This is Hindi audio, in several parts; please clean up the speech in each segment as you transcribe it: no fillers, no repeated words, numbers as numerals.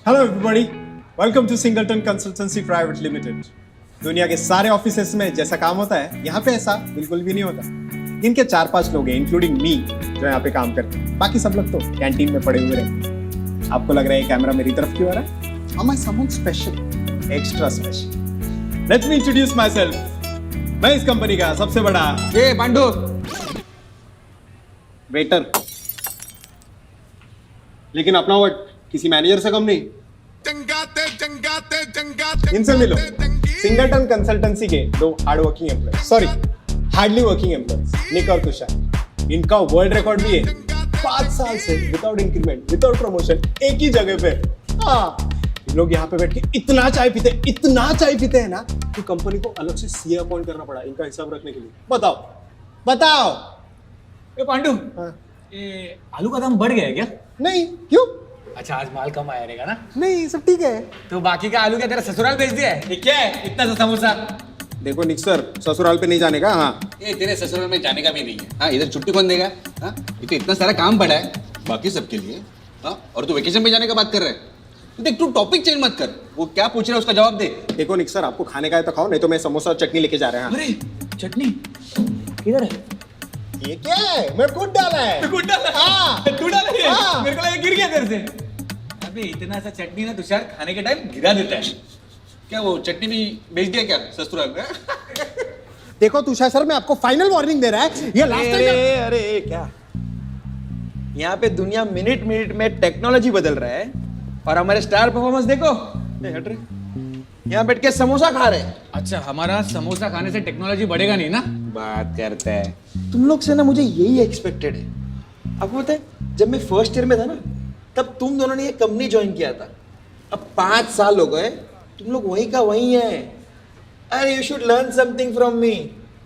Hello everybody, welcome to Singleton Consultancy Private Limited. दुनिया के सारे ऑफिसेस में जैसा काम होता है यहाँ पे ऐसा बिल्कुल भी नहीं होता। इनके 4-5 लोग हैं इंक्लूडिंग मी जो यहाँ पे काम करते हैं। बाकी सब लोग तो कैंटीन में पड़े हुए रहते हैं। आपको लग रहा है कैमरा मेरी तरफ क्यों आ रहा है? Am I someone special? Extra special. Let me introduce my self. मैं इस कंपनी का सबसे बड़ा पांडु वेटर, लेकिन अपना वर्ड किसी मैनेजर से कम नहीं। इनसे मिलो, सिंगलटन कंसल्टेंसी के 2 hard working employ, sorry hardly working employees, Nick और तुषार। इनका वर्ल्ड रिकॉर्ड भी है 5 साल से विदाउट इंक्रीमेंट, विदाउट प्रमोशन, एक ही जगह पे। हाँ, लोग यहाँ पे बैठ के इतना चाय पीते हैं ना कि कंपनी को अलग से सीए अपॉइंट करना पड़ा इनका हिसाब रखने के लिए। बताओ। ए पांडु, हाँ। ये आलू का दाम बढ़ गया है क्या? नहीं, क्यों? अच्छा, आज माल कम आया रहेगा ना? नहीं, सब ठीक है। तो बाकी का आलू क्या तेरा ससुराल भेज दिया है? ये क्या है इतना सा समोसा? देखो निक सर, ससुराल पे नहीं जाने का। हाँ, ये तेरे ससुराल में जाने का भी नहीं है। हाँ, इधर छुट्टी कौन देगा? हाँ, ये तो इतना सारा काम पड़ा है बाकी सबके लिए। हाँ, और तू वेकेशन पे जाने का बात कर रहा है? तो देख, तू टॉपिक चेंज मत कर। वो क्या पूछ रहा है उसका जवाब दे। देखो निक सर, आपको खाने का है तो खाओ, नहीं तो मैं समोसा और चटनी लेके जा रहे हैं। अरे चटनी किधर है? ये क्या है? मैं खुद डाला है। तू डाला? हाँ। तू डाला है? हाँ। मेरे को लगा गिर गया तेरे से। अबे इतना सा चटनी ना तुषार खाने के टाइम गिरा देता है। क्या वो चटनी भी बेच दिया क्या ससुराल में? देखो तुषार सर, मैं आपको फाइनल वार्निंग दे रहा है। ये लास्ट टाइम। अरे क्या यहाँ पे दुनिया मिनट मिनट में टेक्नोलॉजी बदल रहा है और हमारे स्टार परफॉर्मेंस देखो। हट रहे यहाँ बैठ के समोसा खा रहे हैं। अच्छा, हमारा समोसा खाने से टेक्नोलॉजी बढ़ेगा नहीं ना? बात करते हैं तुम लोग से ना, मुझे यही एक्सपेक्टेड है। आपको पता है, जब मैं फर्स्ट ईयर में था ना, तब तुम दोनों ने ये कंपनी ज्वाइन किया था। अब 5 साल हो गए, तुम लोग वही का वही है। अरे you should learn something from me.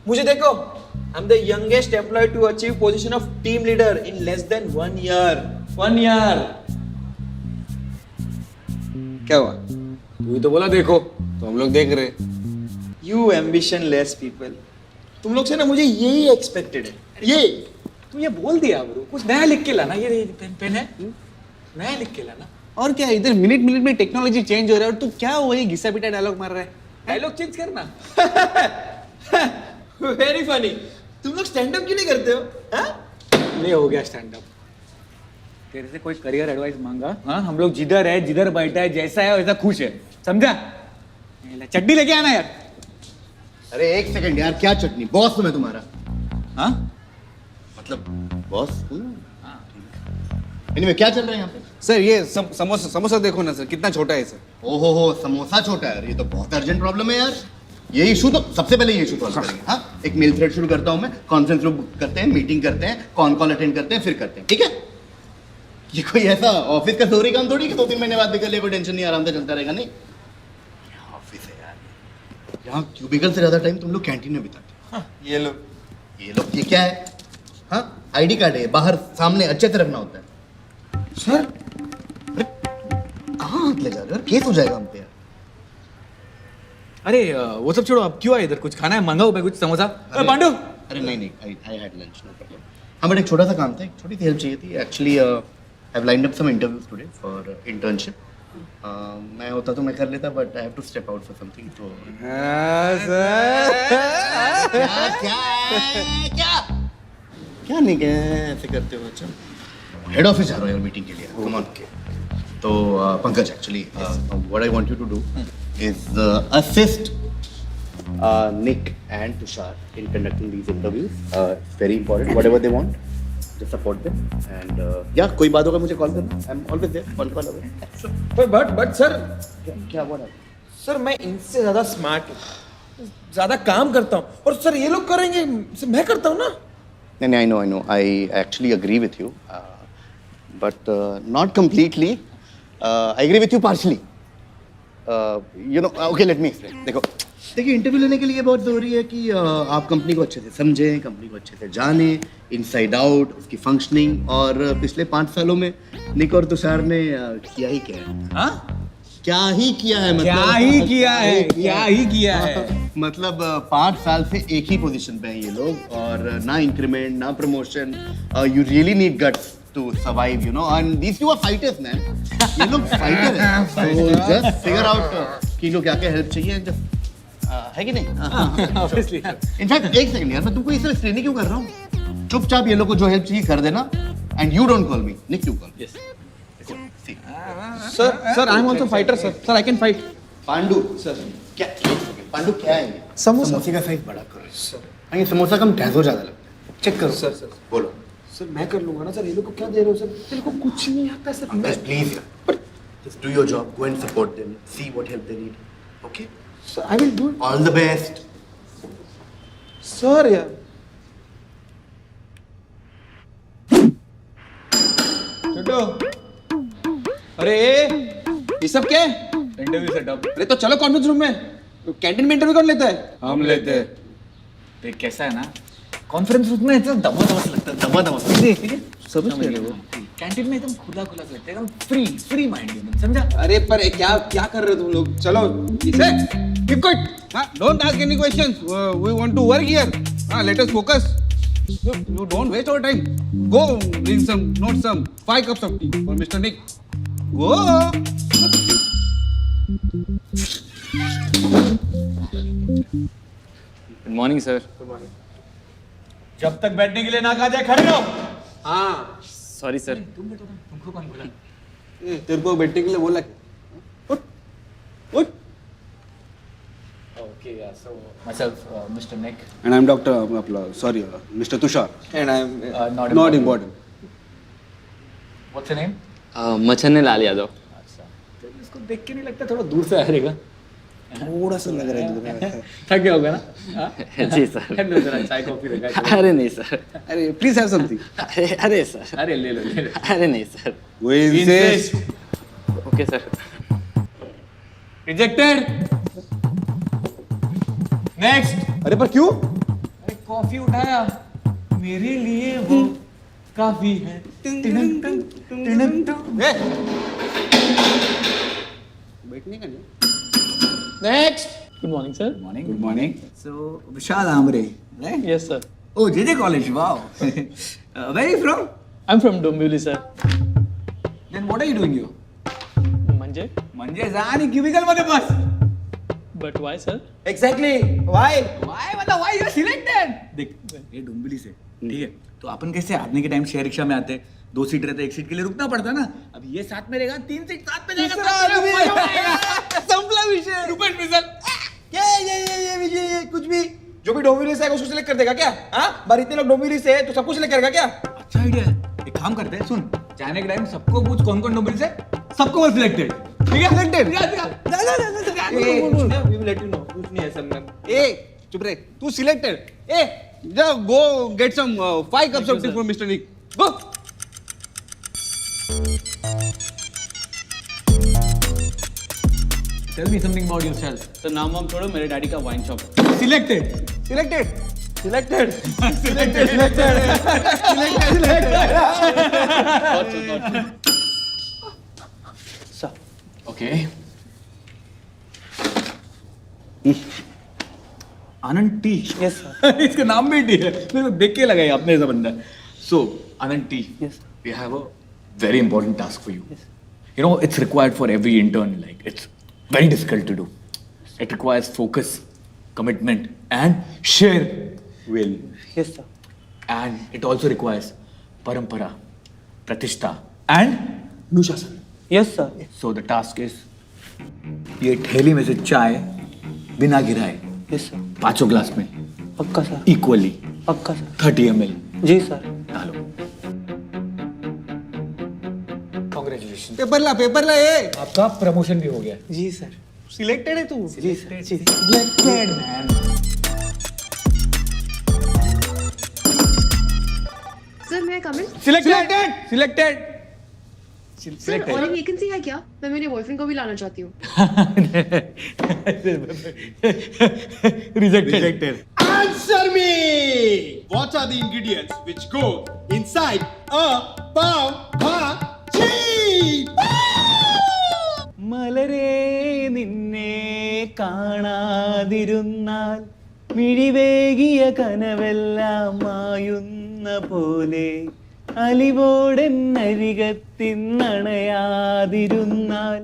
मुझे देखो, I am the youngest employee to achieve position of team leader in less than 1 year. 1 year. क्या हुआ? तू ही तो बोला देखो, तो हम लोग देख रहे। You ambition less people. तुम लोग से ना मुझे यही एक्सपेक्टेड है। ये तू ये बोल दिया ब्रो, कुछ नया लिख के लाना। ये पेन है, नया लिख के लाना। और क्या, इधर मिनट मिनट में टेक्नोलॉजी चेंज हो रहा है और तू क्या वही घिसा पिटा डायलॉग मार रहा है? डायलॉग चेंज करना। Very funny. तुम लोग स्टैंड अप क्यों नहीं करते हो? हाँ? ले हो गया स्टैंड अप। तेरे से कोई करियर एडवाइस मांगा? हाँ, हम लोग जिधर है, जिधर बैठा है, जैसा है वैसा खुश है, समझा? चटनी लेके आना यार। अरे एक सेकंड यार, क्या चटनी? बॉस हूं मैं तुम्हारा। हाँ, मतलब बॉस हूं। एनीवे, क्या चल रहा है यहाँ पे? सर ये समोसा देखो ना सर, कितना छोटा है सर। ओहो हो, समोसा छोटा है। ये तो बहुत अर्जेंट प्रॉब्लम है यार। ये इशू तो सबसे पहले ये इशू सॉल्व करेंगे। हाँ, एक मेल थ्रेड शुरू करता हूँ मैं, कॉन्फ्रेंस रूम करते हैं, मीटिंग करते हैं, कॉल अटेंड करते हैं, फिर करते हैं, ठीक है? ये कोई ऐसा ऑफिस का जरूरी काम थोड़ी कि 2-3 महीने बाद भी कर ले, कोई टेंशन नहीं, आराम से चलता रहेगा। नहीं, ऑफिस है यार। यहाँ क्यूबिकल से ज्यादा टाइम तुम लोग कैंटीन में बिताते हो। हाँ, ये लो। ये क्या है? हाँ, आईडी कार्ड है, बाहर सामने अच्छे से रखना होता है। सर, अरे कहाँ हाथ ले जा रहे हो? केस हो जाएगा हम पे यार। अरे वो सब छोड़ो, अब क्यों आए इधर? कुछ खाना है? मंगाओ मैं कुछ समोसा। पांडु, अरे नहीं, I had lunch, no problem. हाँ, बट एक छोटा सा काम था, एक छोटी सी हेल्प चाहिए थी। Actually I have lined up some interviews today for internship. मैं होता तो मैं कर लेता, but I have to step out for something. तो क्या नहीं क्या ऐसे करते हो? अच्छा, हेड ऑफिस जा रहा हूँ यार मीटिंग के लिए। Come on. तो Pankaj, actually what I want you to do is assist Nick and Tushar in conducting these interviews. It's very important. Whatever they want, just support them. And yeah, कोई बात होगा मुझे कॉल करना. I'm always there. One call away. Sure. But sir, क्या बोला? सर मैं इनसे ज्यादा स्मार्ट हूँ, ज्यादा काम करता हूँ, और सर ये लोग करेंगे, मैं करता हूँ ना। नहीं, I know. I actually agree with you, but not completely. I agree with you partially. Okay, let me explain. देखिए, इंटरव्यू लेने के लिए बहुत ज़रूरी है कि आप कंपनी को अच्छे से समझें, कंपनी को अच्छे से जानें, इनसाइड आउट, उसकी फंक्शनिंग। और पिछले 5 सालों में निक और तुषार ने किया ही क्या है? हाँ, क्या ही किया है? मतलब क्या ही किया है? मतलब 5 साल से एक ही पोजीशन पे हैं ये लोग, और ना इंक्रीमेंट, ना promotion. You really need guts to survive, you know. And these two are fighters, man. ये लोग fighter हैं. So just figure out कि लोग क्या क्या help चाहिए and just है कि नहीं? Obviously. In fact, एक second यार, मैं तुमको इस तरह explain क्यों कर रहा हूँ? चुपचाप ये लोग को जो help चाहिए कर देना. And you don't call me. Nick, you call. Yes. See. Sir, I'm also fighter, sir. Sir, I can fight. Pandu sir क्या पांडु क्या है ये? समोसे का साइज बड़ा करो सर. ये समोसा कम ढैजो ज्यादा लगता है. चेक करो सर बोलो. सर मैं कर लूंगा ना सर. ये लोग को क्या दे रहे हो सर? तेरे को कुछ नहीं आता सर. Just please यार. Just do your job. Go and support them. See what help they need. Okay? Sir, I will do it. All the best. Sir यार. छोटो अरे ये सब क्या है? Interview setup. अरे तो चलो कॉन्फ्रेंस रूम में. कैंटीन में इंटरव्यू कौन लेता है? हम लेते हैं. देख कैसा है ना, कॉन्फ्रेंस रूम में एकदम दबा से लगता है, दबा से. ठीक है समझ गए वो. कैंटीन में एकदम खुला खुला लगता है, एकदम फ्री माइंड है, समझा? अरे पर क्या क्या कर रहे हो तुम लोग? चलो इसे कीप क्वाइट. हां don't ask any questions. We want to work here. हां let us focus. You don't waste our time. Go bring some, note some 5 cups of tea for Mr. Nick. Go. Good morning sir. जब तक बैठने के लिए ना कहा जाए खड़े रहो. हाँ सॉरी सर. तुमको कौन बोला? तेरे को बैठने के लिए बोला. उठ उठ. Okay, yeah. So myself, Mr. Nick. And I'm Dr. Sorry, Mr. Tushar. And I'm not important. What's your name? मच्छर लाल यादव. अच्छा. तो इसको देख के नहीं लगता थोड़ा दूर से आया रहेगा? थोड़ा सा लग रहा है. थक गया होगा ना? जी सर. लो जरा चाय कॉफी लगा. अरे नहीं सर. अरे please have something. अरे सर. अरे ले लो. अरे नहीं sir. Go insist. Okay sir. Rejected. Next. अरे पर क्यों? अरे कॉफी उठाया मेरे लिए वो काफी है. बैठने का नहीं. Next. Good morning, sir. Good morning. So Vishal Amre, right? Yes, sir. Oh, JJ College. Wow. Where are you from? I'm from Dombivli, sir. Then what are you doing here? Manje? म्हणजे जा आणि क्युबिकल मध्ये बस. But why, sir? Exactly. Why? मतलब why you selected? देख ये डोंबिवली से ठीक है. तो अपन कैसे आने के टाइम शेयर रिक्शा में आते, 2 सीट रहते, 1 सीट के लिए रुकना पड़ता ना. अब ये साथ में रहेगा, 3 सीट साथ में जाएगा. संपला विषय. रुपन मिसल. ये विजय कुछ भी जो भी डोंबिवली से है उसको सिलेक्ट कर देगा क्या? हाँ बार इतने लोग डोंबिवली से है तो सब कुछ सिलेक्ट करेगा क्या? अच्छा आइडिया है. एक काम करते हैं, सुन जाने के टाइम सबको पूछ कौन कौन डोंबिवली से, सबको बस सिलेक्टेड. ठीक है selected. We will let you know. कुछ नहीं है सब में. ए चुप रहे. तू सिलेक्टेड. ए जा go get some 5 cups of tea for Mr. Nick. Go. Tell me something about yourself. Sir नाम वाम छोड़ो, मेरे डैडी का वाइन शॉप है. Selected. Selected. Sir. Okay. आनंद टी. Yes, sir. इसका नाम भी टी है. मेरे को देख के लगा ये अपने जैसा बंदा है. So Anand T. Yes, sir. We have a very important task for you. You know, it's required for every intern. Like it's very difficult to do. It requires focus, commitment, and sheer will. Yes, sir. And it also requires parampara, pratishta, and अनुशासन. Yes, sir. so the task is ये ठेली में से चाय बिना गिराए Yes, sir. 5 ग्लास में पक्का सर. इक्वली पक्का सर. 30 ml जी सर. डालो. Congratulations. पेपर ला ए. आपका प्रमोशन भी हो गया. जी सर. सिलेक्टेड है तू. जी सर. जी. Selected man. सर मैं कम इन? Selected. सर और एक वैकेंसी है क्या? मैं मेरे बॉयफ्रेंड को भी लाना चाहती हूँ. Rejected. Answer me! What are the ingredients which go inside a pav bhaji? മലരേ നിന്നെ കാണാതിരുന്നാൽ മിഴിവേകിയ കനവെല്ലാം മായുന്ന പോലെ അലിവോടെന്നരികത്തിന്നണയാതിരുന്നാൽ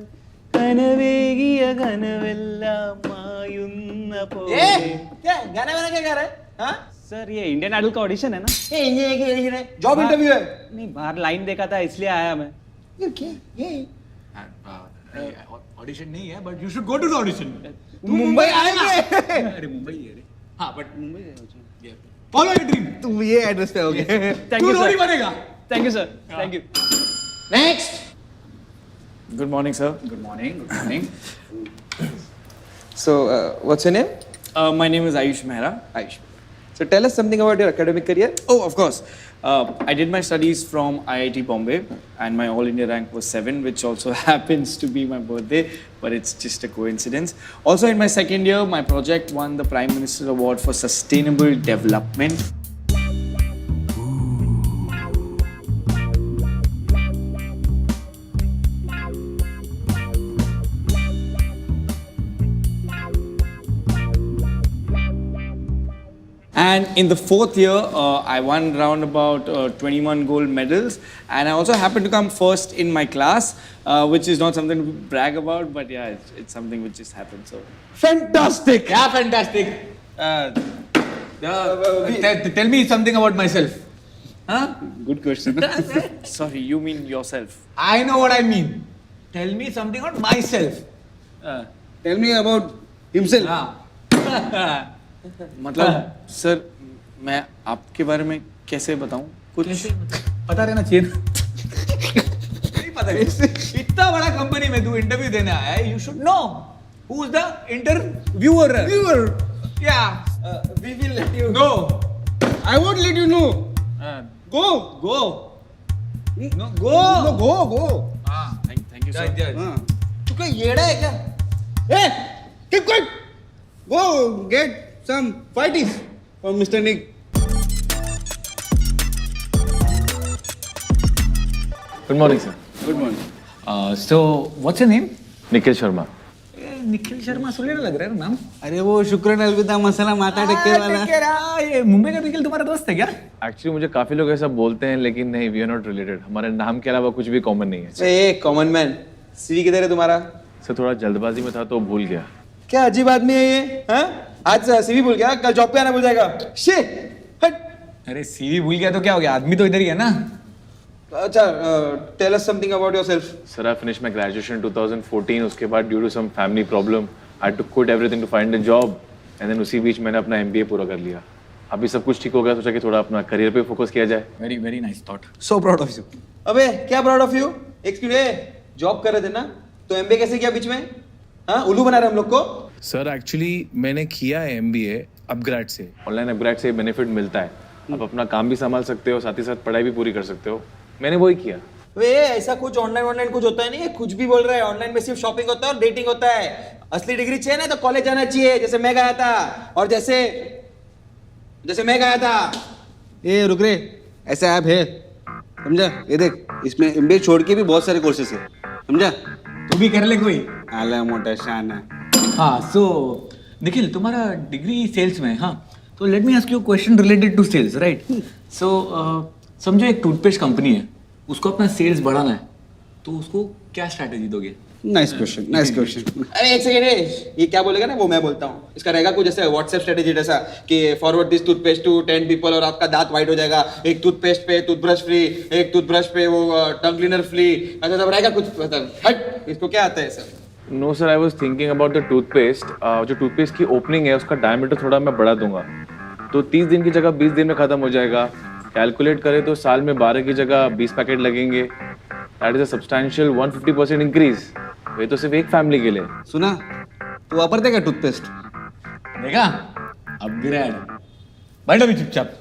കനവേകിയ കനവെല്ലാം മായുന്ന പോലെ क्या गाना वाना क्या गा रहा है हाँ सर ये इंडियन आइडल का ऑडिशन है ना ये जॉब इंटरव्यू है नहीं बाहर लाइन देखा था इसलिए आया मैं ये क्या ये ऑडिशन नहीं है but you should go to the audition Mumbai आएंगे अरे मुंबई है रे हाँ but Mumbai follow your dream तुम ये एड्रेस पे हो गए थैंक तू यू रोडी सर बनेगा thank you sir thank you next good morning sir good morning So, what's your name? My name is Ayush Mehra. Ayush. So, tell us something about your academic career. Oh, of course. I did my studies from IIT Bombay, and my All India rank was 7, which also happens to be my birthday, but it's just a coincidence. Also, in my second year, my project won the Prime Minister Award for Sustainable Development. And in the fourth year, I won round about 21 gold medals, and I also happened to come first in my class, which is not something to brag about, but yeah, it's something which just happened. So Fantastic. क्या fantastic tell me something about myself हाँ good question. Sorry, you mean yourself? I know what I mean tell me something about myself Tell me about himself. हाँ मतलब सर मैं आपके बारे में कैसे बताऊं कुछ पता रहना चाहिए ना नहीं पता इतना बड़ा कंपनी में तू इंटरव्यू देने आया है you should know who is the interviewer या We will let you. No I won't let you know. Go. Go no No, go go. Thank you sir हाँ. तू क्या येड़ा है क्या? Hey, keep quiet. Go get some fighties from Mr. Nick. Good morning sir Good morning. So what's your name Nikhil Sharma Nikhil Sharma सुनने लग रहा है ना नाम अरे वो शुक्रान अलविदा मसाला माता टिक्के वाला. ये मुंबई का निखिल तुम्हारा दोस्त है क्या एक्चुअली मुझे काफी लोग ऐसा बोलते हैं लेकिन नहीं वी आर नॉट रिलेटेड हमारे नाम के अलावा कुछ भी कॉमन नहीं है ए कॉमन मैन सीवी किधर है तुम्हारा? सर थोड़ा जल्दबाजी में था तो भूल गया क्या अजीब आदमी है ये हाँ? आज सीवी भूल गया कल जॉब पे आना भूल जाएगा. शे हट. अरे सीवी भूल गया तो क्या हो गया आदमी तो इधर ही है ना अच्छा tell us something about yourself. Sir I finish my graduation 2014 उसके बाद due to some family problem I to quit everything to find a job and then उसी बीच मैंने अपना MBA पूरा कर लिया. अभी सब कुछ ठीक हो गया सोचा कि थोड़ा अपना करियर पे फोकस किया जाए. Very very nice thought so proud of you. अबे क्या proud of you? Excuse job कर रहे थे ना तो MBA कैसे किया बीच में? हाँ उल्लू बना रहे हम लोग को. सर एक्चुअली मैंने किया है MBA अपग्रेड से. ऑनलाइन अपग्रेड से बेनिफिट मिलता है आप अपना काम भी संभाल सकते हो साथ ही साथ पढ़ाई भी पूरी कर सकते हो. मैंने वही किया. वे ऐसा कुछ ऑनलाइन कुछ होता है नहीं कुछ भी बोल रहा है. ऑनलाइन में सिर्फ शॉपिंग होता है और डेटिंग होता है. असली डिग्री चाहिए ना तो कॉलेज जाना चाहिए जैसे मैं गया था और जैसे मैं गया था. ए रुक रे ऐसा ऐप है समझा. ये देख इसमें MBA छोड़ के भी बहुत सारे कोर्सेस है समझा. तू भी कर ले कोई आला मोटा शान है. हाँ सो निखिल तुम्हारा डिग्री सेल्स में है, हाँ तो let me ask you question related to sales right. So समझो एक टूथपेस्ट कंपनी है उसको अपना सेल्स बढ़ाना है तो उसको क्या स्ट्रैटेजी दोगे? नाइस क्वेश्चन अरे एक सेकेंड ये क्या बोलेगा ना वो मैं बोलता हूँ. इसका रहेगा कुछ जैसे व्हाट्सएप स्ट्रेटेजी जैसा कि forward this toothpaste to 10 people और आपका दांत वाइट हो जाएगा. एक टूथपेस्ट पे टूथब्रश फ्री एक टूथब्रश पे वो टंग क्लीनर फ्री ऐसा सब रहेगा कुछ. मतलब हट इसको क्या आता है sir? No sir I was thinking about the toothpaste. जो टूथपेस्ट की ओपनिंग है उसका डायमीटर थोड़ा मैं बढ़ा दूंगा तो 30 दिन की जगह 20 दिन में खत्म हो जाएगा. कैलकुलेट करें तो साल में 12 की जगह 20 पैकेट लगेंगे. That is a substantial 150% increase. ये तो सिर्फ एक फैमिली के लिए. सुना तू वापरते का टूथपेस्ट? देखा अपग्रेड बैठ अभी चुपचाप.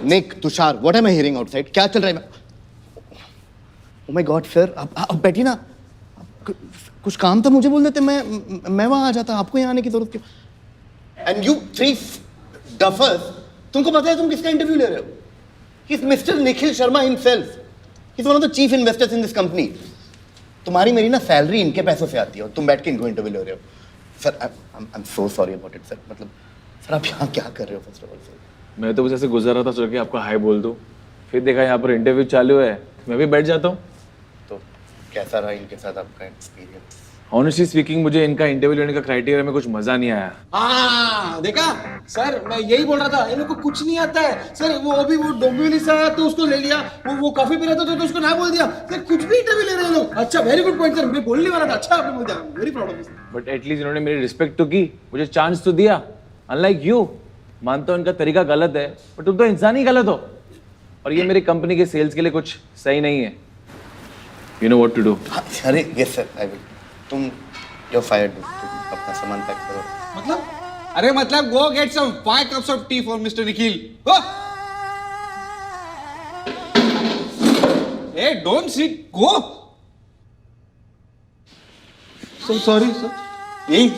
Nick Tushar what am I hearing outside क्या चल रहा है? ओह माय गॉड सर आप बैठिए ना. कुछ काम था मुझे बोल देते मैं वहां आ जाता. आपको यहाँ आने की जरूरत क्यों? एंड यू थ्री डफर्स तुमको पता है तुम किसका इंटरव्यू ले रहे हो? He is mister Nikhil Sharma himself. He is one of the chief investors in this company. तुम्हारी मेरी ना सैलरी इनके पैसों से आती है और तुम बैठ के इनको इंटरव्यू ले रहे हो. Sir I am so sorry about it sir. मतलब सर आप यहाँ क्या कर रहे हो फर्स्ट ऑफ ऑल सर? मैं तो बस ऐसे गुजर रहा था, सोचा कि आपको हाय बोल दूं, फिर देखा यहाँ पर इंटरव्यू चालू है, मैं भी बैठ जाता हूँ। तो कैसा रहा इनके साथ आपका एक्सपीरियंस? ऑनेस्टली स्पीकिंग, मुझे इनका इंटरव्यू लेने का क्राइटेरिया में कुछ मजा नहीं आया। हाँ देखा सर, मैं यही बोल रहा था, इन लोग को कुछ नहीं आता है सर। वो अभी वो डोंबिवली से आया तो उसको ले लिया, वो कॉफी पी रहा था तो उसको ना बोल दिया सर। कुछ भी इंटरव्यू ले रहे हैं लोग। अच्छा, वेरी गुड पॉइंट सर, मैं बोलने वाला था, अच्छा आपने बोल दिया, very proud of you. But at least इन्होंने मेरी रिस्पेक्ट तो की, मुझे चांस तो दिया। अनलाइक यू, मानता हूँ इनका तरीका गलत है, बट तुम तो इंसान ही गलत हो, और ये मेरी कंपनी के सेल्स के लिए कुछ सही नहीं है। You know what to do. अरे यस सर, आई विल। तुम you're fired, तुम अपना सामान पैक करो। मतलब? अरे मतलब go get some 5 cups of tea for Mr. Nikhil. Go. Hey, don't sit. Go. So sorry sir. यही